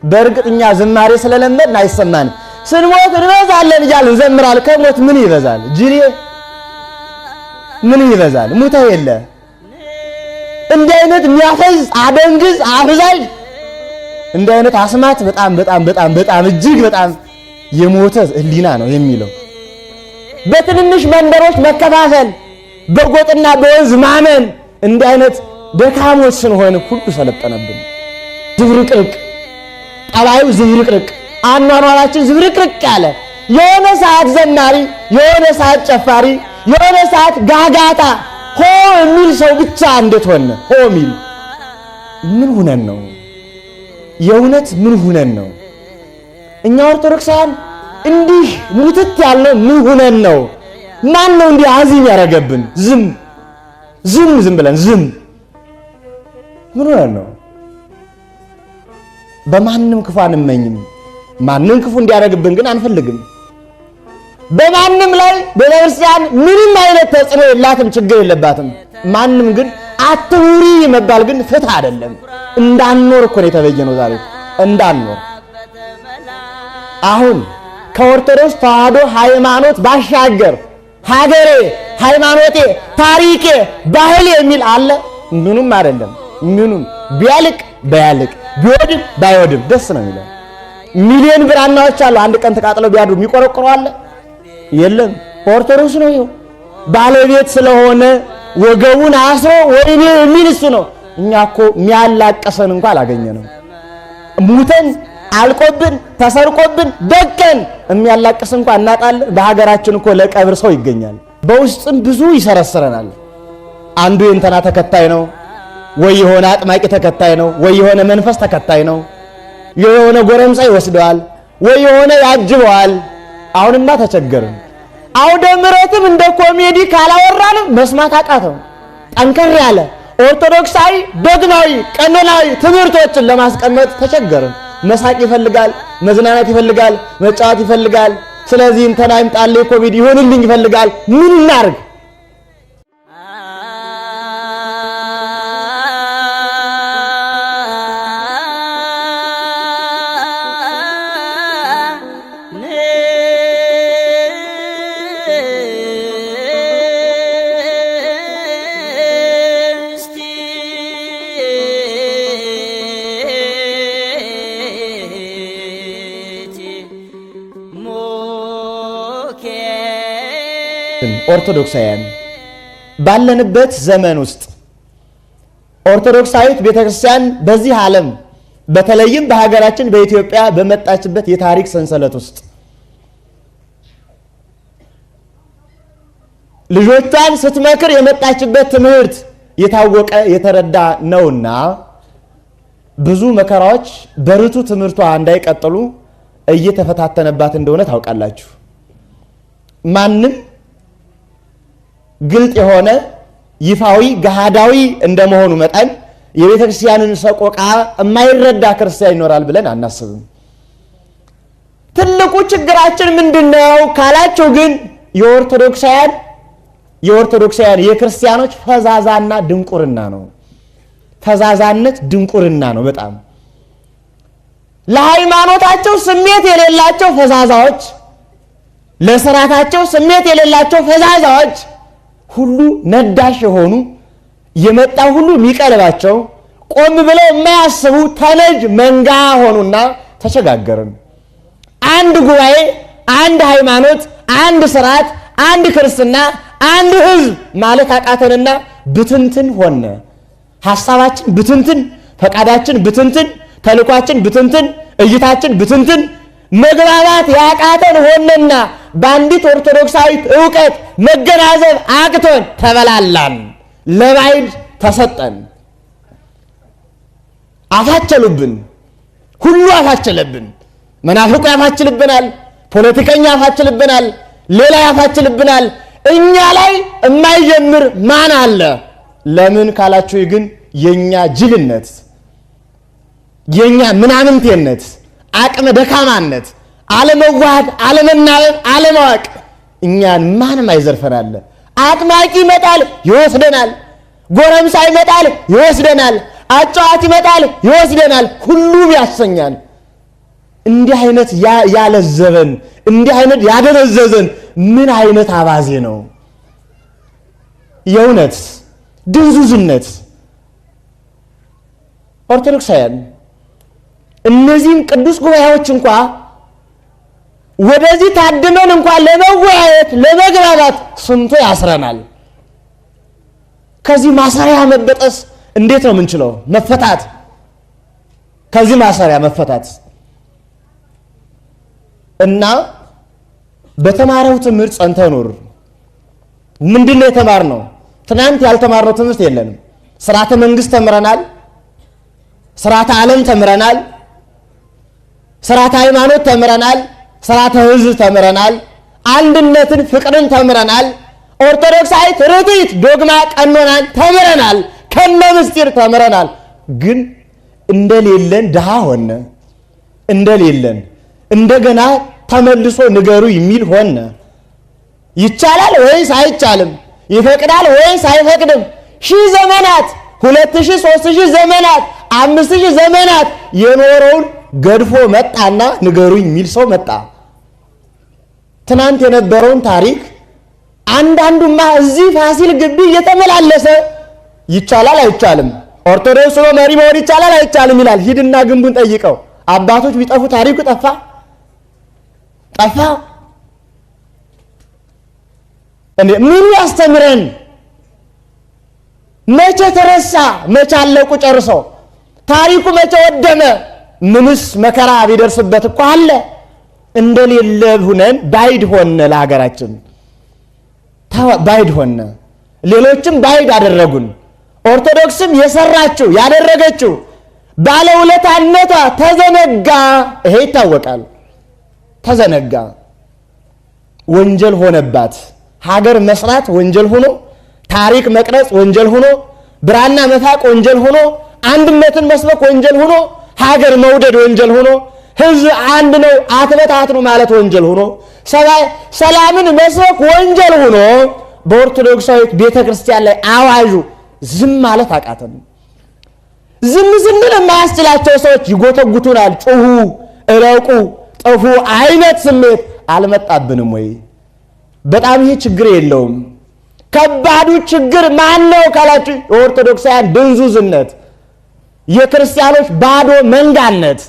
በእርግጥኛ ዝማሬ ስለለመድን አይሰማንም። ስንሞት እንበዛለን እያልን እንዘምራለን። ከሞት ምን ይበዛል? ጅሬ ምን ይበዛል? ሙተ የለ እንዲህ አይነት የሚያፈዝ አደንግዝ አፍዛዥ እንዲህ አይነት አስማት በጣም በጣም በጣም በጣም እጅግ በጣም የሞተ ህሊና ነው የሚለው። በትንንሽ መንደሮች መከፋፈል፣ በጎጥና በወንዝ ማመን እንዲህ አይነት ደካሞች ስንሆን ሁሉ ሰለጠነብን። ዝብርቅርቅ ጠባዩ ዝብርቅርቅ አኗኗራችን ዝብርቅርቅ ያለ የሆነ ሰዓት ዘማሪ የሆነ ሰዓት ጨፋሪ የሆነ ሰዓት ጋጋታ ሆ የሚል ሰው ብቻ እንዴት ሆነ? ሆ የሚል ምን ሆነን ነው? የእውነት ምን ሆነን ነው? እኛ ኦርቶዶክሳውያን እንዲህ ሙትት ያለው ምን ሆነን ነው? ማን ነው እንዲህ አዚም ያረገብን? ዝም ብለን ምን ሆነን ነው? በማንም ክፉ አንመኝም። ማንም ክፉ እንዲያረግብን ግን አንፈልግም። በማንም ላይ በቤተክርስቲያን ምንም አይነት ተጽዕኖ የላትም፣ ችግር የለባትም። ማንም ግን አትውሪ መባል ግን ፍትህ አይደለም። እንዳንኖር እኮ ነው የተበየነው ዛሬ እንዳንኖር። አሁን ከኦርቶዶክስ ተዋህዶ ሃይማኖት ባሻገር ሀገሬ፣ ሃይማኖቴ፣ ታሪኬ፣ ባህሌ የሚል አለ? ምኑም አይደለም። ምኑም ቢያልቅ ባያልቅ ቢወድም ባይወድም ደስ ነው የሚለው። ሚሊዮን ብራናዎች አሉ አንድ ቀን ተቃጥለው ቢያድሩ የሚቆረቆሩ አለ? የለም። ኦርቶዶክስ ነው ይኸው ባለቤት ስለሆነ ወገቡን አስሮ ወይኔ የሚል እሱ ነው። እኛ እኮ የሚያላቀሰን እንኳን አላገኘንም። ሙተን አልቆብን ተሰርቆብን ደቀን የሚያላቅስ እንኳን እናጣለን። በሀገራችን እኮ ለቀብር ሰው ይገኛል። በውስጥም ብዙ ይሰረስረናል። አንዱ የእንትና ተከታይ ነው ወይ የሆነ አጥማቂ ተከታይ ነው ወይ የሆነ መንፈስ ተከታይ ነው፣ የሆነ ጎረምሳ ይወስደዋል ወይ የሆነ ያጅበዋል። አሁንማ ተቸገርን። አውደ ምሕረትም እንደ ኮሜዲ ካላወራን መስማት አቃተው። ጠንከር ያለ ኦርቶዶክሳዊ ዶግማዊ ቀኖናዊ ትምህርቶችን ለማስቀመጥ ተቸገርን። መሳቅ ይፈልጋል፣ መዝናናት ይፈልጋል፣ መጫወት ይፈልጋል። ስለዚህ እንትና ይምጣልኝ ኮሜዲ ይሆንልኝ ይፈልጋል። ምን እናርግ? ኦርቶዶክሳውያን ባለንበት ዘመን ውስጥ ኦርቶዶክሳዊት ቤተክርስቲያን በዚህ ዓለም በተለይም በሀገራችን በኢትዮጵያ በመጣችበት የታሪክ ሰንሰለት ውስጥ ልጆቿን ስትመክር የመጣችበት ትምህርት የታወቀ የተረዳ ነውና ብዙ መከራዎች በርቱ ትምህርቷ እንዳይቀጥሉ እየተፈታተነባት እንደሆነ ታውቃላችሁ። ማንም ግልጥ የሆነ ይፋዊ ገሃዳዊ እንደመሆኑ መጠን የቤተ ክርስቲያንን ሰቆቃ የማይረዳ ክርስቲያን ይኖራል ብለን አናስብም። ትልቁ ችግራችን ምንድነው ካላችሁ ግን የኦርቶዶክሳውያን የክርስቲያኖች ፈዛዛና ድንቁርና ነው። ፈዛዛነት ድንቁርና ነው። በጣም ለሃይማኖታቸው ስሜት የሌላቸው ፈዛዛዎች፣ ለሥርዓታቸው ስሜት የሌላቸው ፈዛዛዎች ሁሉ ነዳሽ የሆኑ የመጣ ሁሉ የሚቀርባቸው ቆም ብለው የማያስቡ ተነጅ መንጋ ሆኑና ተሸጋገርን። አንድ ጉባኤ፣ አንድ ሃይማኖት፣ አንድ ስርዓት፣ አንድ ክርስትና፣ አንድ ህዝብ ማለት አቃተንና ብትንትን ሆነ። ሐሳባችን ብትንትን፣ ፈቃዳችን ብትንትን፣ ተልኳችን ብትንትን፣ እይታችን ብትንትን፣ መግባባት ያቃተን ሆነና በአንዲት ኦርቶዶክሳዊት ዕውቀት መገናዘብ አቅቶን ተበላላን፣ ለባዕድ ተሰጠን። አፋቸሉብን፣ ሁሉ አፋቸለብን። መናፍቁ ያፋችልብናል፣ ፖለቲከኛ ያፋችልብናል፣ ሌላ ያፋችልብናል። እኛ ላይ የማይጀምር ማን አለ? ለምን ካላችሁ ግን የኛ ጅልነት፣ የኛ ምናምንቴነት፣ አቅመ ደካማነት፣ አለመዋሃድ፣ አለመናበብ፣ አለማወቅ እኛን ማንም አይዘርፈናል። አጥማቂ ይመጣል ይወስደናል፣ ጎረምሳ ይመጣል ይወስደናል፣ አጫዋች ይመጣል ይወስደናል፣ ሁሉም ያሰኛል። እንዲህ አይነት ያለዘበን እንዲህ አይነት ያደረዘዘን ምን አይነት አባዜ ነው? የእውነት ድንዙዝነት። ኦርቶዶክሳውያን እነዚህን ቅዱስ ጉባኤዎች እንኳን ወደዚህ ታድመን እንኳን ለመወያየት ለመግባባት ስንቱ ያስረናል። ከዚህ ማሰሪያ መበጠስ እንዴት ነው የምንችለው? መፈታት ከዚህ ማሰሪያ መፈታት እና በተማረው ትምህርት ጸንተን ኑር። ምንድነው የተማርነው? ትናንት ያልተማርነው ትምህርት የለንም። ስርዓተ መንግስት ተምረናል። ስርዓተ ዓለም ተምረናል። ስርዓተ ሃይማኖት ተምረናል። ስርዓተ ሕዝብ ተምረናል። አንድነትን ፍቅርን ተምረናል። ኦርቶዶክሳዊ ርትዕት ዶግማ ቀኖናን ተምረናል። ከነ ምስጢር ተምረናል። ግን እንደሌለን ድሃ ሆነ። እንደሌለን እንደገና ተመልሶ ንገሩ የሚል ሆነ። ይቻላል ወይስ አይቻልም? ይፈቅዳል ወይስ አይፈቅድም? 1000 ዘመናት 2000 3000 ዘመናት 5000 ዘመናት የኖረውን ገድፎ መጣና ንገሩኝ የሚል ሰው መጣ። ትናንት የነበረውን ታሪክ አንዳንዱማ እዚህ ፋሲል ግቢ እየተመላለሰ ይቻላል አይቻልም፣ ኦርቶዶክስ ነው መሪ መሆን ይቻላል አይቻልም ይላል። ሂድና ግንቡን ጠይቀው። አባቶች ቢጠፉ ታሪኩ ጠፋ። ምን ያስተምረን? መቼ ተረሳ? መቼ አለቁ ጨርሰው? ታሪኩ መቼ ወደመ? ምንስ መከራ ቢደርስበት እኮ አለ። እንደሌለ ሁነን ባይድ ሆነ፣ ለሀገራችን ባይድ ሆነ። ሌሎችም ባይድ አደረጉን። ኦርቶዶክስም የሰራችው ያደረገችው ባለውለታነቷ ተዘነጋ። ይሄ ይታወቃል። ተዘነጋ። ወንጀል ሆነባት። ሀገር መስራት ወንጀል ሆኖ፣ ታሪክ መቅረጽ ወንጀል ሆኖ፣ ብራና መፋቅ ወንጀል ሆኖ፣ አንድነትን መስበክ ወንጀል ሆኖ፣ ሀገር መውደድ ወንጀል ሆኖ፣ ህዝብ አንድ ነው አትበታትኑ ማለት ወንጀል ሆኖ፣ ሰላምን መስበክ ወንጀል ሆኖ በኦርቶዶክሳዊት ቤተክርስቲያን ላይ አዋጁ ዝም ማለት አቃተን። ዝም ስንል የማያስችላቸው ሰዎች ይጎተጉቱናል። ጩሁ፣ እረቁ፣ ጥፉ አይነት ስሜት አልመጣብንም ወይ? በጣም ይሄ ችግር የለውም። ከባዱ ችግር ማን ነው ካላችሁ የኦርቶዶክሳውያን ድንዙዝነት፣ የክርስቲያኖች ባዶ መንጋነት፣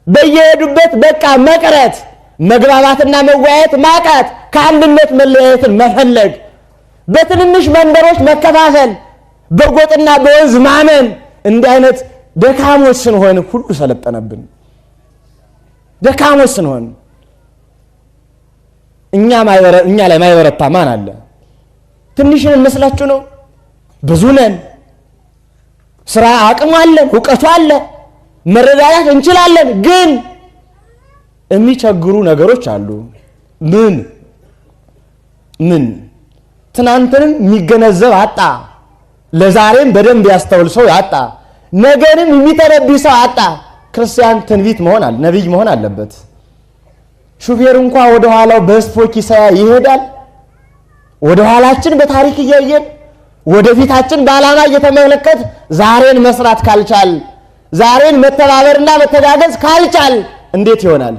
በየሄዱበት በቃ መቅረት፣ መግባባትና መወያየት ማቃት፣ ከአንድነት መለያየትን መፈለግ፣ በትንንሽ መንደሮች መከፋፈል፣ በጎጥና በወንዝ ማመን። እንዲህ አይነት ደካሞች ስንሆን ሁሉ ሰለጠነብን። ደካሞች ስንሆን እኛ ላይ ማይበረታ ማን አለ? ትንሽን እንመስላችሁ ነው? ብዙ ነን። ስራ አቅሙ አለን፣ ዕውቀቱ አለ፣ መረዳዳት እንችላለን። ግን የሚቸግሩ ነገሮች አሉ። ምን ትናንትንም የሚገነዘብ አጣ፣ ለዛሬም በደንብ ያስተውል ሰው አጣ፣ ነገንም የሚተነብይ ሰው አጣ። ክርስቲያን ትንቢት መሆን ነብይ መሆን አለበት። ሹፌር እንኳን ወደ ኋላው በስፖኪ ሳያ ይሄዳል። ወደ ኋላችን በታሪክ እያየን ወደፊታችን በዓላማ እየተመለከት ዛሬን መስራት ካልቻል፣ ዛሬን መተባበርና መተጋገዝ ካልቻል እንዴት ይሆናል?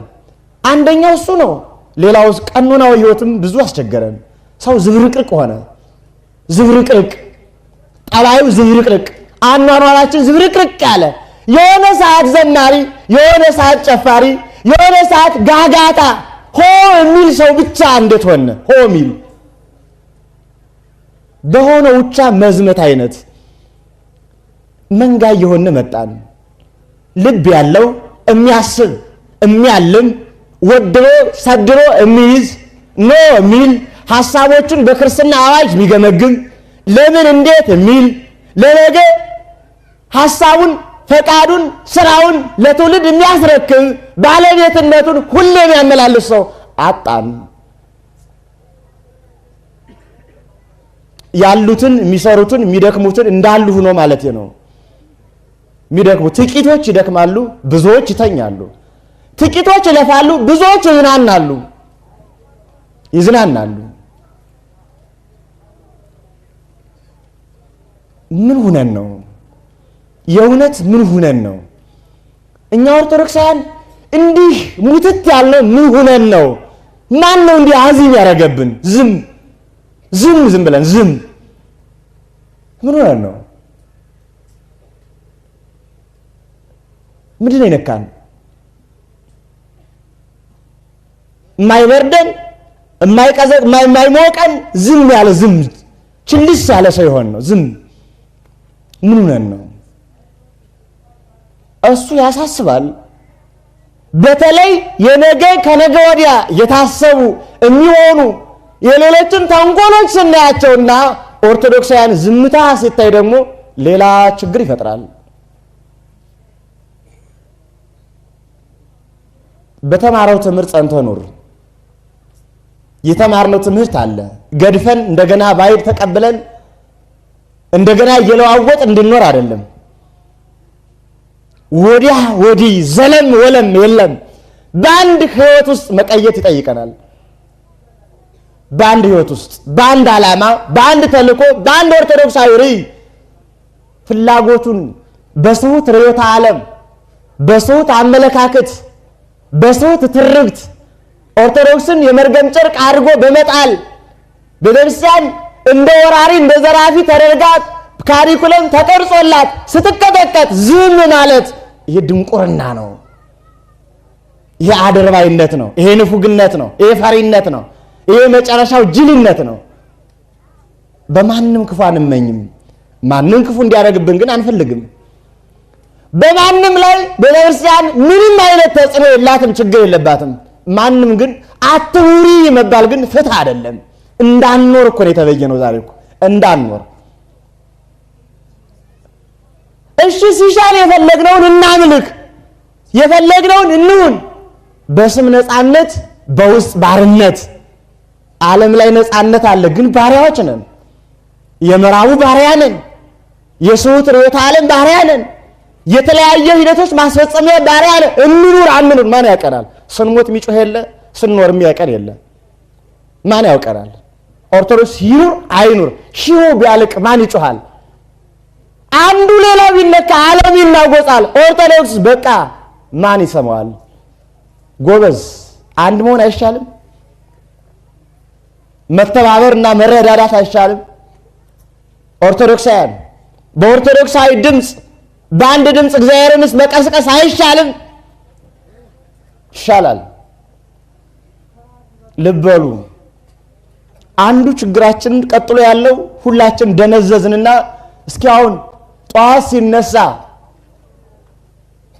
አንደኛው እሱ ነው። ሌላው ቀኖናዊ ህይወትም ብዙ አስቸገረን። ሰው ዝብርቅርቅ ሆነ። ዝብርቅርቅ ጠባዩ ዝብርቅርቅ፣ አኗኗራችን ዝብርቅርቅ ያለ፣ የሆነ ሰዓት ዘማሪ፣ የሆነ ሰዓት ጨፋሪ፣ የሆነ ሰዓት ጋጋታ ሆ የሚል ሰው ብቻ እንዴት ሆነ? ሆ የሚል በሆነ ውቻ መዝመት አይነት መንጋ የሆነ መጣን። ልብ ያለው የሚያስብ የሚያልም ወድሮ ሰድሮ የሚይዝ ኖ የሚል ሐሳቦችን በክርስትና አዋጅ የሚገመግም ለምን እንዴት የሚል ለነገ ሐሳቡን ፈቃዱን ስራውን ለትውልድ የሚያስረክብ ባለቤትነቱን ሁሌ የሚያመላልስ ሰው አጣን። ያሉትን የሚሰሩትን የሚደክሙትን እንዳሉ ሆኖ ማለት ነው። የሚደክሙ ጥቂቶች ይደክማሉ፣ ብዙዎች ይተኛሉ። ጥቂቶች ይለፋሉ፣ ብዙዎች ይዝናናሉ። ምን ሆነን ነው? የእውነት ምን ሆነን ነው? እኛ ኦርቶዶክሳውያን እንዲህ ሙትት ያለው ምን ሆነን ነው? ማን ነው እንዲህ አዚም ያረገብን? ዝም ብለን ምን ሆነን ነው? ምንድነው የነካን? የማይበርደን የማይሞቀን ዝም ያለ ችልስ ያለ ሰው ይሆን ነው? ምን ሆነን ነው? እሱ ያሳስባል። በተለይ የነገ ከነገ ወዲያ የታሰቡ የሚሆኑ የሌሎችን ተንኮሎች ስናያቸውና ኦርቶዶክሳውያን ዝምታ ሲታይ ደግሞ ሌላ ችግር ይፈጥራል። በተማረው ትምህርት ጸንቶ ኑር። የተማርነው ትምህርት አለ። ገድፈን እንደገና ባይድ ተቀብለን እንደገና እየለዋወጥ እንድንኖር አይደለም። ወዲያ ወዲህ ዘለም ወለም የለም። በአንድ ህይወት ውስጥ መቀየት ይጠይቀናል። በአንድ ህይወት ውስጥ በአንድ ዓላማ፣ በአንድ ተልእኮ፣ በአንድ ኦርቶዶክሳዊ ርዕይ ፍላጎቱን በስሁት ርዕዮተ ዓለም፣ በስሁት አመለካከት፣ በስሁት ትርክት ኦርቶዶክስን የመርገም ጨርቅ አድርጎ በመጣል ቤተክርስቲያን እንደ ወራሪ እንደ ዘራፊ ተደርጋ ካሪኩለም ተቀርጾላት ስትቀጠቀጥ ዝም ማለት ይሄ ድንቁርና ነው። ይሄ አድርባይነት ነው። ይሄ ንፉግነት ነው። ይሄ ፈሪነት ነው። ይሄ መጨረሻው ጅልነት ነው። በማንም ክፉ አንመኝም። ማንም ክፉ እንዲያደርግብን ግን አንፈልግም። በማንም ላይ ቤተክርስቲያን ምንም አይነት ተጽዕኖ የላትም፣ ችግር የለባትም። ማንም ግን አትውሪ መባል ግን ፍትህ አይደለም። እንዳንኖር እኮ ነው የተበየነው ዛሬ እኮ እንዳንኖር። እሺ ሲሻል የፈለግነውን እናምልክ፣ የፈለግነውን እንሁን። በስም ነፃነት፣ በውስጥ ባርነት። ዓለም ላይ ነፃነት አለ፣ ግን ባሪያዎች ነን። የምዕራቡ ባሪያ ነን። የስሁት ርዕዮተ ዓለም ባሪያ ነን። የተለያየ ሂደቶች ማስፈጸሚያ ባሪያ ነን። እንኑር አንኑር ማን ያውቀናል? ስንሞት የሚጮህ የለ፣ ስንኖር የሚያውቀን የለ። ማን ያውቀናል? ኦርቶዶክስ ይኑር አይኑር ሺሁ ቢያልቅ ማን ይጮሃል? አንዱ ሌላው ቢነካ ዓለም ይናወጣል። ኦርቶዶክስ በቃ ማን ይሰማዋል? ጎበዝ አንድ መሆን አይሻልም? መተባበርና መረዳዳት አይሻልም? ኦርቶዶክሳውያን በኦርቶዶክሳዊ ድምፅ በአንድ ድምፅ እግዚአብሔርንስ መቀስቀስ አይሻልም? ይሻላል። ልበሉ። አንዱ ችግራችን ቀጥሎ ያለው ሁላችን ደነዘዝንና እስኪ አሁን ጧት ሲነሳ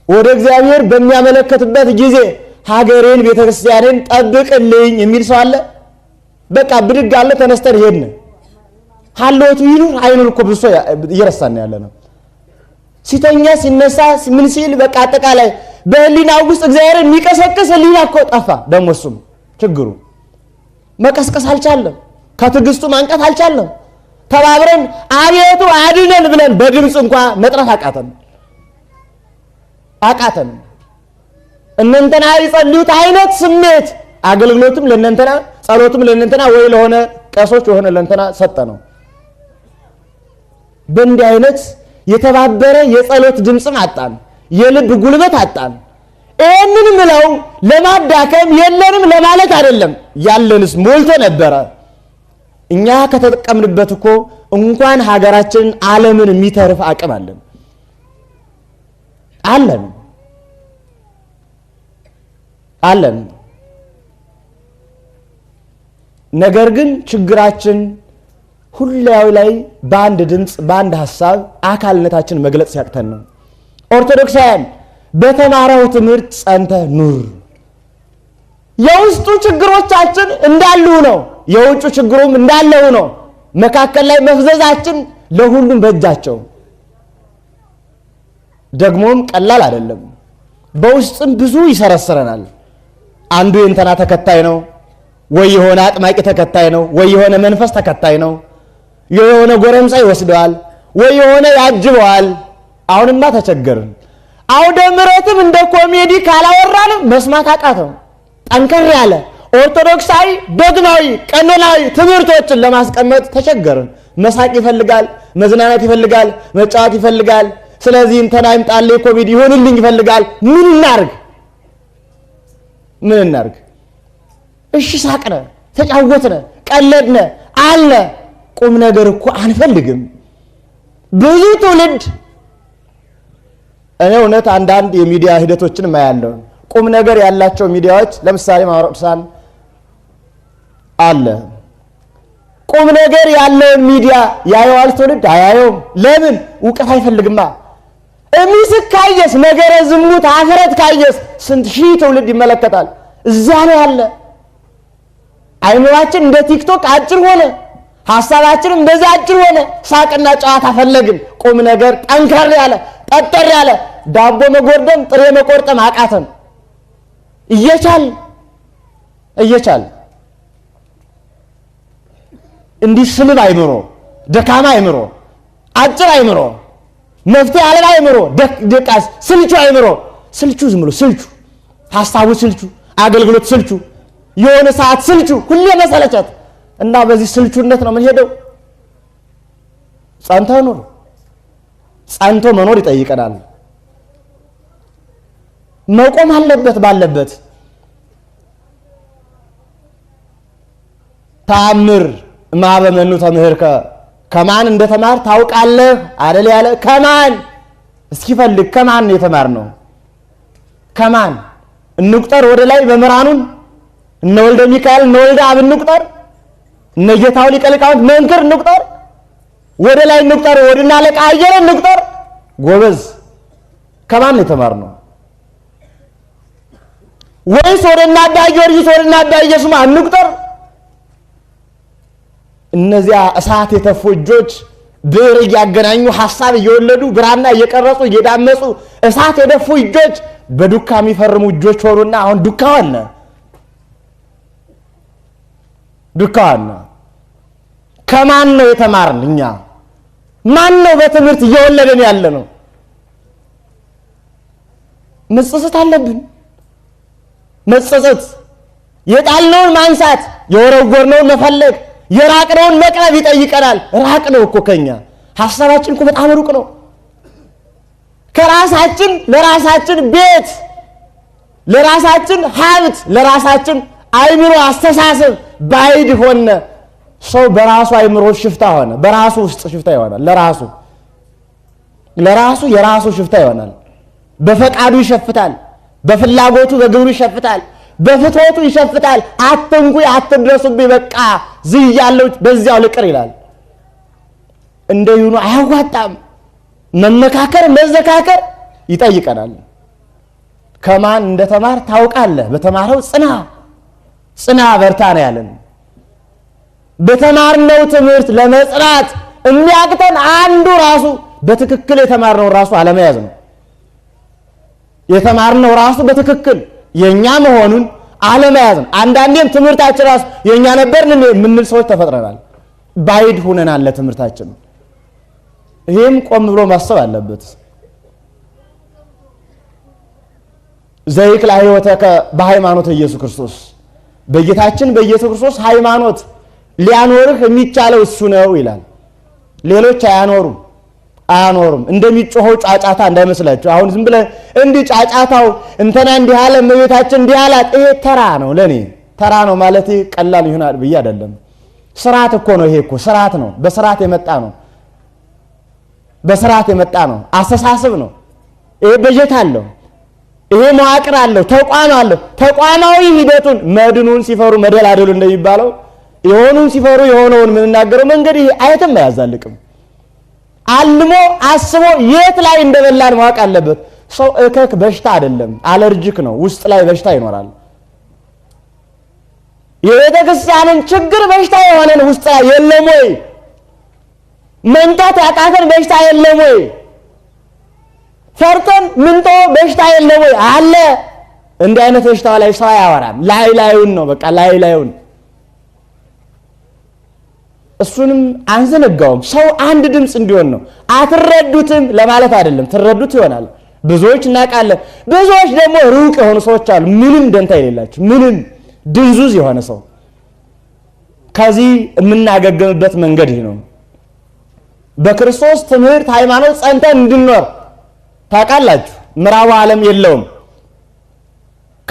ወደ እግዚአብሔር በሚያመለክትበት ጊዜ ሀገሬን ቤተክርስቲያንን ጠብቅልኝ የሚል ሰው አለ? በቃ ብድግ አለ፣ ተነስተን ሄድን። ሀልዎቱ ይኑር አይኑር እኮ ብሶ እየረሳን ያለ ነው። ሲተኛ ሲነሳ ምን ሲል በቃ አጠቃላይ በህሊናው ውስጥ እግዚአብሔርን የሚቀሰቅስ ህሊና እኮ ጠፋ። ደግሞ እሱም ችግሩ መቀስቀስ አልቻለም። ከትዕግስቱ ማንቀት አልቻለም። ተባብረን አቤቱ አድነን ብለን በድምፅ እንኳን መጥራት አቃተን። እነንተና ይጸልዩት አይነት ስሜት አገልግሎትም ለእነንተና ጸሎትም ለእነንተና ወይ ለሆነ ቀሶች የሆነ ለእነንተና ሰጠ ነው። በእንዲህ አይነት የተባበረ የጸሎት ድምፅም አጣን፣ የልብ ጉልበት አጣን። ይህንን ምለው ለማዳከም የለንም ለማለት አይደለም። ያለንስ ሞልቶ ነበረ። እኛ ከተጠቀምንበት እኮ እንኳን ሀገራችንን ዓለምን የሚተርፍ አቅም አለን። ነገር ግን ችግራችን ሁላው ላይ በአንድ ድምፅ በአንድ ሐሳብ አካልነታችን መግለጽ ሲያቅተን ነው። ኦርቶዶክሳውያን በተማረው ትምህርት ጸንተ ኑር። የውስጡ ችግሮቻችን እንዳሉ ነው፣ የውጭ ችግሩም እንዳለው ነው። መካከል ላይ መፍዘዛችን ለሁሉም በእጃቸው። ደግሞም ቀላል አይደለም። በውስጥም ብዙ ይሰረስረናል። አንዱ የእንተና ተከታይ ነው፣ ወይ የሆነ አጥማቂ ተከታይ ነው፣ ወይ የሆነ መንፈስ ተከታይ ነው፣ የሆነ ጎረምሳ ይወስደዋል፣ ወይ የሆነ ያጅበዋል። አሁንማ ተቸገርን። አውደ ምሕረትም እንደ ኮሜዲ ካላወራንም መስማት አቃተው። ጠንከር ያለ ኦርቶዶክሳዊ ዶግማዊ ቀኖናዊ ትምህርቶችን ለማስቀመጥ ተቸገርን። መሳቅ ይፈልጋል፣ መዝናናት ይፈልጋል፣ መጫወት ይፈልጋል። ስለዚህ እንተና ይምጣልኝ ኮሜዲ ይሆንልኝ ይፈልጋል። ምን እናርግ? ምን እናርግ? እሺ ሳቅነ፣ ተጫወትነ፣ ቀለድነ፣ አልነ። ቁም ነገር እኮ አንፈልግም። ብዙ ትውልድ እኔ እውነት አንዳንድ የሚዲያ ሂደቶችን ማያለው ቁም ነገር ያላቸው ሚዲያዎች ለምሳሌ ማኅበረ ቅዱሳን አለ። ቁም ነገር ያለውን ሚዲያ ያየዋል ትውልድ አያየውም። ለምን? እውቀት አይፈልግማ። እሚስቅ ካየስ፣ ነገረ ዝሙት አፍረት ካየስ ስንት ሺህ ትውልድ ይመለከታል። እዛ ነው ያለ። አይምሯችን እንደ ቲክቶክ አጭር ሆነ፣ ሐሳባችን እንደዛ አጭር ሆነ። ሳቅና ጨዋታ ፈለግን። ቁም ነገር ጠንከር ያለ ጠጠር ያለ ዳቦ መጎርደም ጥሬ መቆርጠም አቃተን። እየቻል እንዲህ ስልብ አይምሮ፣ ደካማ አይምሮ፣ አጭር አይምሮ፣ መፍትሄ አልባ አይምሮ፣ ደቃስ ስልቹ አይምሮ፣ ስልቹ ዝም ብሎ ስልቹ፣ ሐሳቡ ስልቹ፣ አገልግሎት ስልቹ፣ የሆነ ሰዓት ስልቹ፣ ሁሌ መሰለቸት እና በዚህ ስልቹነት ነው ምን ሄደው ጸንቶ መኖር ይጠይቀናል። መቆም አለበት ባለበት። ተአምር ማበመኑ ተምህርከ ከማን እንደተማር ታውቃለህ አይደል ያለ። ከማን እስኪ ፈልግ። ከማን የተማር ነው? ከማን እንቁጠር? ወደ ላይ መምህራኑን እነ ወልደ ሚካኤል እነ ወልደ አብ እንቁጠር? እነ ጌታው ሊቀ ሊቃውንት መንክር እንቁጠር? ወደ ላይ እንቁጠር? ወደና አለቃ አየለ እንቁጠር? ጎበዝ ከማን የተማር ነው? ወይስ ወደና አባ ጊዮርጊስ ወደና አባ ኢየሱስ እንቁጠር? እነዚያ እሳት የተፉ እጆች ብዕር እያገናኙ ሐሳብ እየወለዱ ብራና እየቀረጹ እየዳመጹ እሳት የደፉ እጆች በዱካ የሚፈርሙ እጆች ሆኑና አሁን ዱካዋና ከማን ነው የተማርን? እኛ ማን ነው በትምህርት እየወለደን ያለ ነው? መጸጸት አለብን። መጸጸት፣ የጣልነውን ማንሳት፣ የወረወርነውን መፈለግ፣ የራቅነውን መቅረብ ይጠይቀናል። ራቅ ነው እኮ ከኛ ሐሳባችን እኮ በጣም ሩቅ ነው። ከራሳችን ለራሳችን ቤት፣ ለራሳችን ሀብት፣ ለራሳችን አይምሮ አስተሳሰብ ባይድ ሆነ። ሰው በራሱ አይምሮ ሽፍታ ሆነ፣ በራሱ ውስጥ ሽፍታ ይሆናል። ለራሱ የራሱ ሽፍታ ይሆናል። በፈቃዱ ይሸፍታል፣ በፍላጎቱ በግብሩ ይሸፍታል፣ በፍትወቱ ይሸፍታል። አትንኩኝ፣ አትድረሱብኝ፣ በቃ ዝያለው በዚያው ልቅር ይላል። እንደይኑ አያዋጣም። መመካከር መዘካከር ይጠይቀናል። ከማን እንደተማር ታውቃለህ? በተማረው ጽና በርታ ነው ያለን። በተማርነው ትምህርት ለመጽናት የሚያቅተን አንዱ ራሱ በትክክል የተማርነው ራሱ አለመያዝ ነው። የተማርነው ራሱ በትክክል የኛ መሆኑን አለመያዝ ነው። አንዳንዴም ትምህርታችን ራሱ የኛ ነበር የምንል ሰዎች ተፈጥረናል። ባይድ ሆነናል ለትምህርታችን። ይሄም ቆም ብሎ ማሰብ አለበት። ዘይክላ ሕይወተከ በሃይማኖት ኢየሱስ ክርስቶስ፣ በጌታችን በኢየሱስ ክርስቶስ ሃይማኖት ሊያኖርህ የሚቻለው እሱ ነው ይላል። ሌሎች አያኖሩም። እንደሚጮኸው ጫጫታ እንዳይመስላችሁ። አሁን ዝም ብለህ እንዲህ ጫጫታው እንተና እንዲህ አለ እመቤታችን እንዲህ አላት፣ ይሄ ተራ ነው። ለኔ ተራ ነው ማለት ቀላል ይሆናል ብዬ አይደለም። ስርዓት እኮ ነው። ይሄ እኮ ስርዓት ነው። በስርዓት የመጣ ነው። አስተሳሰብ ነው። ይሄ በጀት አለው። ይሄ መዋቅር አለው። ተቋም አለው። ተቋማዊ ሂደቱን መድኑን ሲፈሩ መደላደሉ እንደሚባለው የሆኑን ሲፈሩ የሆነውን የምንናገረው መንገድ ይሄ አይተም አያዛልቅም። አልሞ አስቦ የት ላይ እንደበላን ማወቅ አለበት። ሰው እከክ በሽታ አይደለም፣ አለርጂክ ነው። ውስጥ ላይ በሽታ ይኖራል። የቤተ ክርስቲያንን ችግር በሽታ የሆነን ውስጥ ላይ የለም ወይ? መንታት ያቃተን በሽታ የለም ወይ? ፈርተን ምንቶ በሽታ የለም ወይ? አለ። እንዲህ አይነት በሽታ ላይ ሰው አያወራም። ላዩን ነው በቃ ላዩን። እሱንም አንዘነጋውም። ሰው አንድ ድምፅ እንዲሆን ነው። አትረዱትም ለማለት አይደለም፣ ትረዱት ይሆናል። ብዙዎች እናውቃለን። ብዙዎች ደግሞ ሩቅ የሆኑ ሰዎች አሉ፣ ምንም ደንታ የሌላቸው፣ ምንም ድንዙዝ የሆነ ሰው። ከዚህ የምናገገምበት መንገድ ይህ ነው። በክርስቶስ ትምህርት ሃይማኖት ጸንተን እንድንኖር ታውቃላችሁ። ምዕራቡ ዓለም የለውም።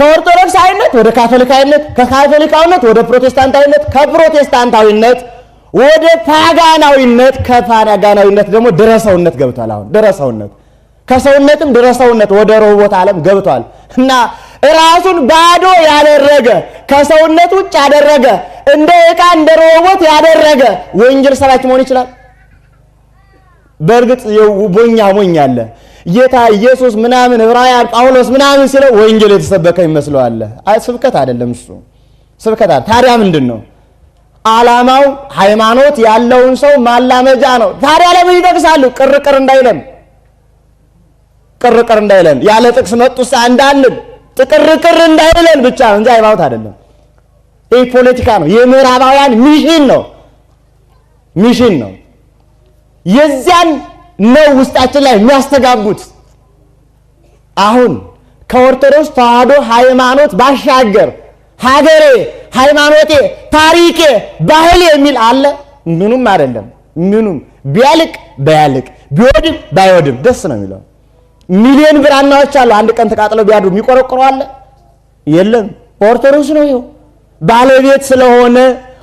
ከኦርቶዶክሳዊነት ወደ ካቶሊካዊነት፣ ከካቶሊካዊነት ወደ ፕሮቴስታንታዊነት፣ ከፕሮቴስታንታዊነት ወደ ፓጋናዊነት፣ ከፓጋናዊነት ደግሞ ድረሰውነት ገብቷል። አሁን ድረሰውነት ከሰውነትም ድረሰውነት ወደ ሮቦት ዓለም ገብቷል እና ራሱን ባዶ ያደረገ ከሰውነት ውጭ ያደረገ እንደ ዕቃ እንደ ሮቦት ያደረገ ወንጌል ሰባኪ መሆን ይችላል? በእርግጥ ሞኝ አለ። ጌታ ኢየሱስ ምናምን ዕብራውያን ጳውሎስ ምናምን ሲለው ወንጌል የተሰበከ ይመስለዋል። ስብከት አይደለም እሱ፣ ስብከት አይደለም። ታዲያ ምንድነው ዓላማው? ሃይማኖት ያለውን ሰው ማላመጃ ነው። ታዲያ ለምን ይጠቅሳሉ? ቅርቅር እንዳይለን፣ ቅርቅር እንዳይለን፣ ያለ ጥቅስ መጡሳ እንዳልን ጥቅርቅር እንዳይለን ብቻ እንጂ ሃይማኖት አይደለም። ይህ ፖለቲካ ነው። የምዕራባውያን ሚሽን ነው፣ ሚሽን ነው። የዚያን ነው ውስጣችን ላይ የሚያስተጋቡት። አሁን ከኦርቶዶክስ ተዋህዶ ሃይማኖት ባሻገር ሀገሬ፣ ሃይማኖቴ፣ ታሪኬ፣ ባህል የሚል አለ? ምኑም አይደለም። ምኑም ቢያልቅ ባያልቅ ቢወድም ባይወድም ደስ ነው የሚለው። ሚሊዮን ብራናዎች አሉ፣ አንድ ቀን ተቃጥለው ቢያድሩ የሚቆረቆሩ አለ? የለም። ኦርቶዶክስ ነው ይኸው ባለቤት ስለሆነ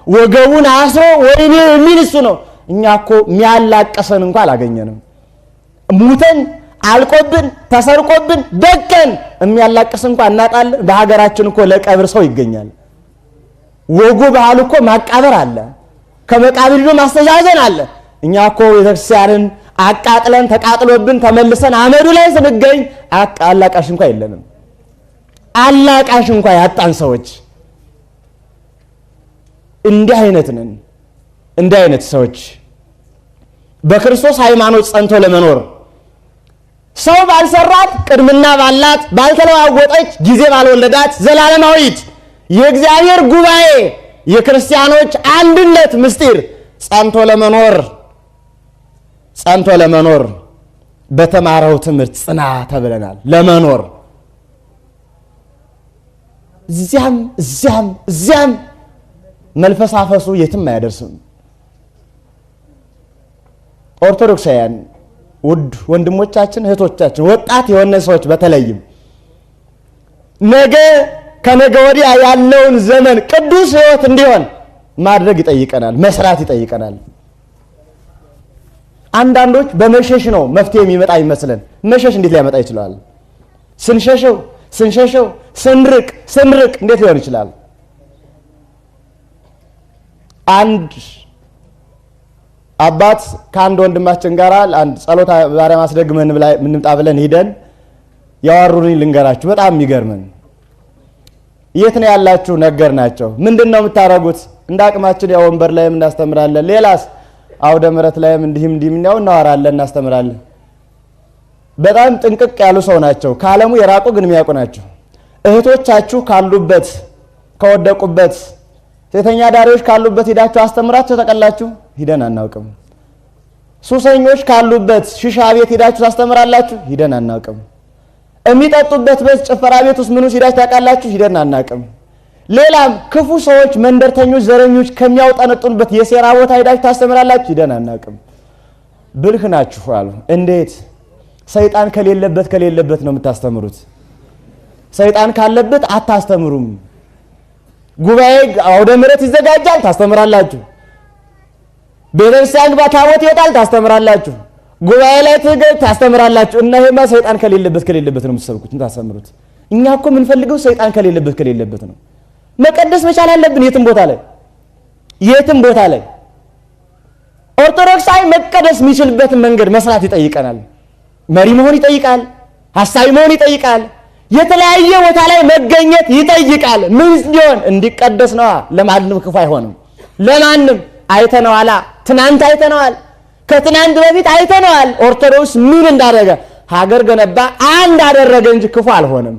ወገቡን አስሮ ወይኔ የሚል እሱ ነው። እኛ እኮ የሚያላቀሰን እንኳን አላገኘንም። ሙተን አልቆብን ተሰርቆብን ደቀን የሚያላቅስ እንኳን እናጣለን። በሀገራችን እኮ ለቀብር ሰው ይገኛል። ወጉ ባህል እኮ ማቃበር አለ፣ ከመቃብር ሄዶ ማስተዛዘን አለ። እኛ እኮ ቤተክርስቲያንን አቃጥለን ተቃጥሎብን ተመልሰን አመዱ ላይ ስንገኝ አላቃሽ እንኳን የለንም። አላቃሽ እንኳን ያጣን ሰዎች እንዲህ አይነት ነን። እንዲህ አይነት ሰዎች በክርስቶስ ሃይማኖት ጸንቶ ለመኖር ሰው ባልሰራት ቅድምና ባላት ባልተለዋወጠች ጊዜ ባልወለዳት ዘላለማዊት የእግዚአብሔር ጉባኤ የክርስቲያኖች አንድነት ምስጢር ጸንቶ ለመኖር በተማረው ትምህርት ጽና ተብለናል። ለመኖር እዚያም መልፈሳፈሱ የትም አያደርስም። ኦርቶዶክሳውያን ውድ ወንድሞቻችን እህቶቻችን፣ ወጣት የሆነ ሰዎች በተለይም ነገ ከነገ ወዲያ ያለውን ዘመን ቅዱስ ሕይወት እንዲሆን ማድረግ ይጠይቀናል፣ መስራት ይጠይቀናል። አንዳንዶች በመሸሽ ነው መፍትሄ የሚመጣ ይመስለን። መሸሽ እንዴት ሊያመጣ ይችላል? ስንሸሸው ስንርቅ እንዴት ሊሆን ይችላል? አንድ አባት ከአንድ ወንድማችን ጋር አንድ ጸሎት ማርያም አስደግመን ምንምጣ ብለን ሄደን ያወሩኝ ልንገራችሁ። በጣም የሚገርመን የት ነው ያላችሁ ነገር ናቸው። ምንድነው የምታረጉት? እንደ አቅማችን ያው ወንበር ላይም እናስተምራለን፣ ሌላስ አውደ ምሕረት ላይም እንዲህም ነው እናወራለን፣ እናስተምራለን። በጣም ጥንቅቅ ያሉ ሰው ናቸው። ከዓለሙ የራቁ ግን የሚያውቁ ናቸው። እህቶቻችሁ ካሉበት ከወደቁበት ሴተኛ ዳሪዎች ካሉበት ሄዳችሁ አስተምራችሁ ተቀላችሁ? ሂደን አናውቅም። ሱሰኞች ካሉበት ሽሻ ቤት ሄዳችሁ ታስተምራላችሁ? ሂደን አናውቅም። የሚጠጡበት ቤት ጭፈራ ቤት ውስጥ ምኑ ሄዳችሁ ታውቃላችሁ? ሂደን አናውቅም። ሌላም ክፉ ሰዎች፣ መንደርተኞች፣ ዘረኞች ከሚያውጠነጥኑበት የሴራ ቦታ ሄዳችሁ ታስተምራላችሁ? ሂደን አናውቅም። ብልህ ናችሁ አሉ። እንዴት? ሰይጣን ከሌለበት ነው የምታስተምሩት። ሰይጣን ካለበት አታስተምሩም። ጉባኤ አውደ ምሕረት ይዘጋጃል፣ ታስተምራላችሁ። ቤተክርስቲያን ታቦት ይወጣል፣ ታስተምራላችሁ። ጉባኤ ላይ ታስተምራላችሁ። እና ይሄማ ሰይጣን ከሌለበት ነው የምትሰብኩት፣ ታስተምሩት። እኛ እኮ የምንፈልገው ሰይጣን ከሌለበት ነው። መቀደስ መቻል አለብን። የትም ቦታ ላይ ኦርቶዶክሳዊ መቀደስ የሚችልበትን መንገድ መስራት ይጠይቀናል። መሪ መሆን ይጠይቃል። ሐሳቢ መሆን ይጠይቃል። የተለያየ ቦታ ላይ መገኘት ይጠይቃል። ምን ሲሆን እንዲቀደስ ነው። ለማንም ክፉ አይሆንም። ለማንም አይተነዋል። ትናንት አይተነዋል። ከትናንት በፊት አይተነዋል። ኦርቶዶክስ ምን እንዳደረገ ሀገር ገነባ፣ አንድ አደረገ እንጂ ክፉ አልሆነም።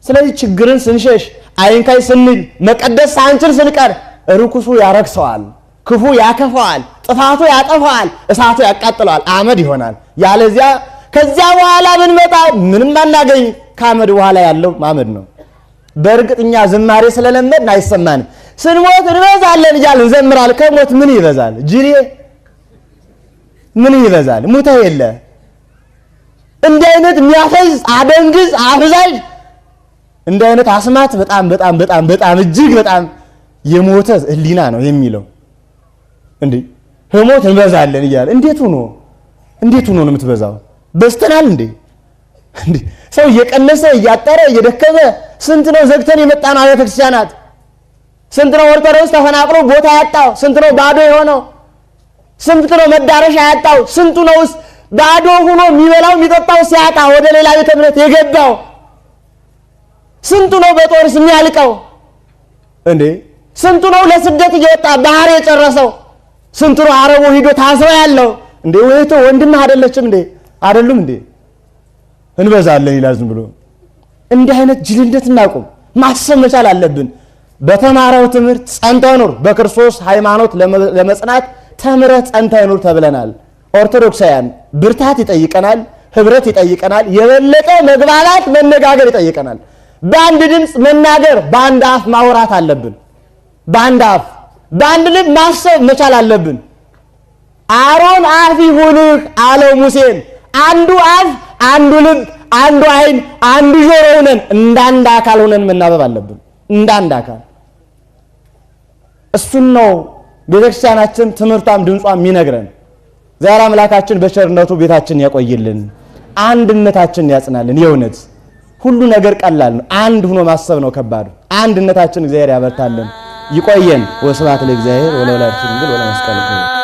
ስለዚህ ችግርን ስንሸሽ አይንካይ ስንል መቀደስ ሳንችል ስንቀር ርኩሱ ያረክሰዋል፣ ክፉ ያከፈዋል፣ ጥፋቱ ያጠፋዋል፣ እሳቱ ያቃጥለዋል፣ አመድ ይሆናል። ያለዚያ ከዚያ በኋላ ብንመጣ ምንም አናገኝ። ከአመድ በኋላ ያለው አመድ ነው። በእርግጥ እኛ ዝማሬ ስለለመድን አይሰማንም። ስንሞት እንበዛለን እያልን እንዘምራለን። ከሞት ምን ይበዛል? ጅሬ ምን ይበዛል? ሙተ የለ እንዲህ አይነት የሚያፈዝ አደንግዝ አፍዛዥ እንዲህ አይነት አስማት በጣም በጣም በጣም በጣም እጅግ በጣም የሞተ ህሊና ነው የሚለው። እንዴ ህሞት እንበዛለን ይላል። እንዴት ሆኖ ነው የምትበዛው? በስተናል እንዴ ሰው እየቀነሰ እያጠረ እየደከመ ስንት ነው ዘግተን የመጣነው አብያተ ክርስቲያናት? ስንት ነው ኦርቶዶክስ ተፈናቅሎ ቦታ ያጣው? ስንት ነው ባዶ የሆነው? ስንት ነው መዳረሻ ያጣው? ስንቱ ነውስ ባዶ ሆኖ የሚበላው የሚጠጣው ሲያጣ ወደ ሌላ ቤተ እምነት የገባው? ስንቱ ነው በጦርስ የሚያልቀው? እንዴ ስንቱ ነው ለስደት እየወጣ ባህር የጨረሰው? ስንቱ ነው አረቡ ሂዶ ታስሮ ያለው? እንዴ ወይቶ ወንድም አይደለችም እንዴ? አይደሉም እንዴ? እንበዛለን ይላል ዝም ብሎ። እንዲህ አይነት ጅልነት እናቁም። ማሰብ መቻል አለብን። በተማረው ትምህርት ጸንተህ ኑር። በክርስቶስ ሃይማኖት ለመጽናት ተምረህ ጸንተህ ኑር ተብለናል። ኦርቶዶክሳውያን ብርታት ይጠይቀናል፣ ህብረት ይጠይቀናል፣ የበለጠ መግባባት መነጋገር ይጠይቀናል። በአንድ ድምፅ መናገር፣ በአንድ አፍ ማውራት አለብን። በአንድ አፍ በአንድ ልብ ማሰብ መቻል አለብን። አሮን አፍ ይሁንህ አለው ሙሴን። አንዱ አፍ፣ አንዱ ልብ፣ አንዱ አይን፣ አንዱ ጆሮ ሆነን እንዳንድ አካል ሆነን መናበብ አለብን። እንዳንድ አካል እሱን ነው ቤተክርስቲያናችን ትምህርቷም ድምጿም የሚነግረን። ዛሬ አምላካችን በቸርነቱ ቤታችን ያቆይልን፣ አንድነታችን ያጽናልን። የእውነት ሁሉ ነገር ቀላል ነው፣ አንድ ሆኖ ማሰብ ነው ከባድ። አንድነታችን እግዚአብሔር ያበርታልን። ይቆየን። ወስብሐት ለእግዚአብሔር ወለወላዲቱ ድንግል ወለመስቀሉ ክቡር።